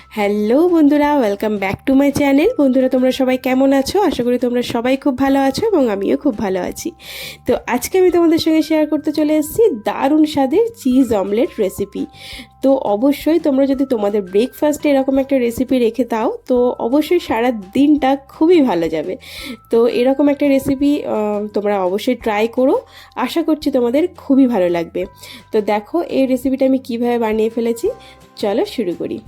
Hello বন্ধুরা, welcome back to my channel. বন্ধুরা, তোমরা সবাই কেমন আছো? আশা করি তোমরা সবাই খুব ভালো আছো এবং আমিও খুব ভালো আছি। তো আজকে আমি তোমাদের সঙ্গে শেয়ার করতে চলে এসেছি দারুণ স্বাদের চিজ অমলেট রেসিপি। তো অবশ্যই তোমরা যদি তোমাদের ব্রেকফাস্টে এরকম একটা রেসিপি রেখে দাও তো অবশ্যই সারা দিনটা খুবই ভালো যাবে। তো এরকম একটা রেসিপি তোমরা অবশ্যই ট্রাই করো, আশা করছি তোমাদের খুবই ভালো লাগবে। তো দেখো এই রেসিপিটা আমি কিভাবে বানিয়ে ফেলেছি, চলো শুরু করি।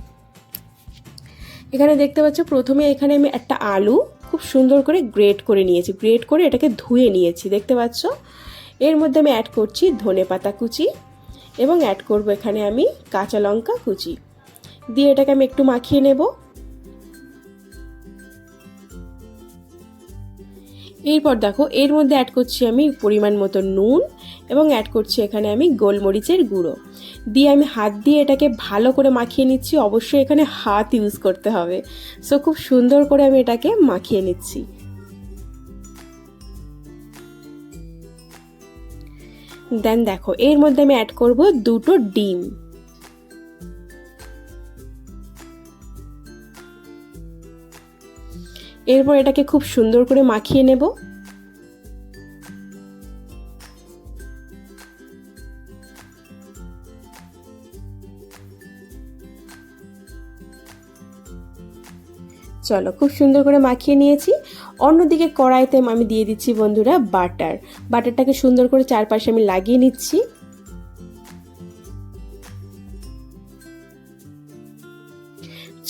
এখানে দেখতে পাচ্ছ প্রথমে এখানে আমি একটা আলু খুব সুন্দর করে গ্রেট করে নিয়েছি, গ্রেট করে এটাকে ধুয়ে নিয়েছি দেখতে পাচ্ছ। এর মধ্যে আমি অ্যাড করছি ধনেপাতা কুচি এবং অ্যাড করব এখানে আমি কাঁচা লঙ্কা কুচি দিয়ে এটাকে আমি একটু মাখিয়ে নেব। এরপর দেখো এর মধ্যে অ্যাড করছি আমি পরিমাণ মতো নুন এবং অ্যাড করছি এখানে আমি গোলমরিচের গুঁড়ো দিয়ে আমি হাত দিয়ে এটাকে ভালো করে মাখিয়ে নিচ্ছি। অবশ্যই এখানে হাত ইউজ করতে হবে। সো খুব সুন্দর করে আমি এটাকে মাখিয়ে নিচ্ছি। দেন দেখো এর মধ্যে আমি অ্যাড করব দুটো ডিম। এরপর এটাকে খুব সুন্দর করে মাখিয়ে নেব। চলো খুব সুন্দর করে মাখিয়ে নিয়েছি। অন্যদিকে কড়াইতে আমি দিয়ে দিচ্ছি বন্ধুরা বাটারটাকে সুন্দর করে চারপাশে আমি লাগিয়ে নিচ্ছি।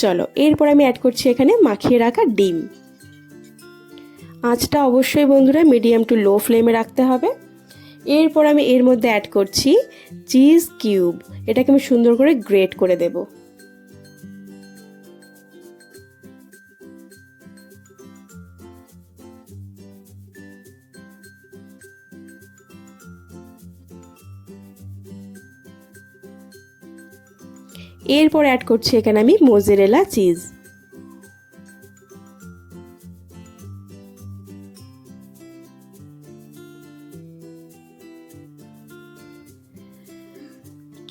চলো এরপর আমি অ্যাড করছি এখানে মাখিয়ে রাখা ডিম। আঁচটা অবশ্যই বন্ধুরা মিডিয়াম টু লো ফ্লেমে রাখতে হবে। এরপর আমি এর মধ্যে অ্যাড করছি চিজ কিউব, এটাকে আমি সুন্দর করে গ্রেট করে দেব। এরপর অ্যাড করছি এখানে আমি মোজারেলা চিজ।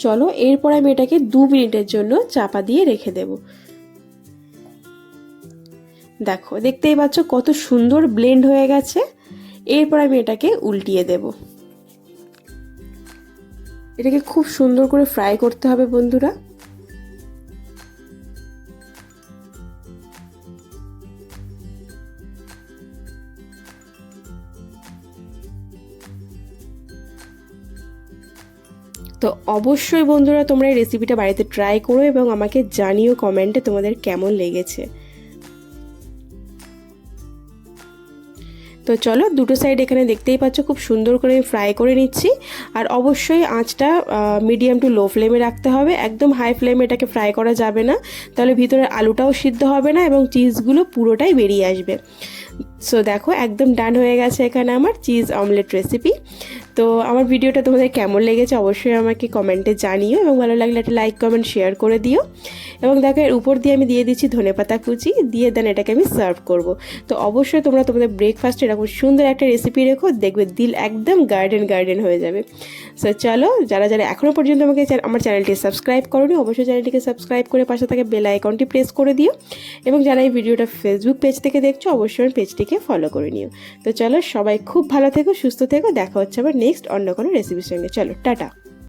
চলো এরপর আমি এটাকে 2 মিনিটের জন্য চাপা দিয়ে রেখে দেব। দেখো দেখতেই পাচ্ছ কত সুন্দর ব্লেন্ড হয়ে গেছে। এরপর আমি এটাকে উল্টিয়ে দেব। এটাকে খুব সুন্দর করে ফ্রাই করতে হবে বন্ধুরা। তো অবশ্যই বন্ধুরা তোমরা এই রেসিপিটা বাড়িতে ট্রাই করো এবং আমাকে জানিও কমেন্টে তোমাদের কেমন লেগেছে। তো চলো দুটো সাইড এখানে দেখতেই পাচ্ছ খুব সুন্দর করে ফ্রাই করে নিচ্ছি। আর অবশ্যই আঁচটা মিডিয়াম টু লো ফ্লেমে রাখতে হবে, একদম হাই ফ্লেমে এটাকে ফ্রাই করা যাবে না, তাহলে ভিতরে আলুটাও সিদ্ধ হবে না এবং চিজগুলো পুরোটাই বেরিয়ে আসবে। সো দেখো একদম ডান হয়ে গেছে এখানে আমার চিজ অমলেট রেসিপি। তো আমার ভিডিওটা তোমাদের কেমন লেগেছে অবশ্যই আমাকে কমেন্টে জানিও এবং ভালো লাগলে একটা লাইক কমেন্ট শেয়ার করে দিও। এবং দেখো এর উপর দিয়ে আমি দিয়ে দিচ্ছি ধনেপাতা কুচি দিয়ে দেন এটাকে আমি সার্ভ করব। তো অবশ্যই তোমরা তোমাদের ব্রেকফাস্টে এরকম সুন্দর একটা রেসিপি রেখো, দেখবে দিল একদম গার্ডেন হয়ে যাবে। সো চলো যারা যারা এখনও পর্যন্ত আমাকে আমার চ্যানেলটি সাবস্ক্রাইব করোনি অবশ্যই চ্যানেলটিকে সাবস্ক্রাইব করে পাশে থাকা বেল আইকনটি প্রেস করে দিও এবং যারা এই ভিডিওটা ফেসবুক পেজ থেকে দেখছো অবশ্যই আমার পেজটিকে ফলো করে নিও। তো চলো সবাই খুব ভালো থেকো, সুস্থ থেকো, দেখা হচ্ছে আবার নেক্সট অন্য কোনো রেসিপির সঙ্গে। চলো টাটা।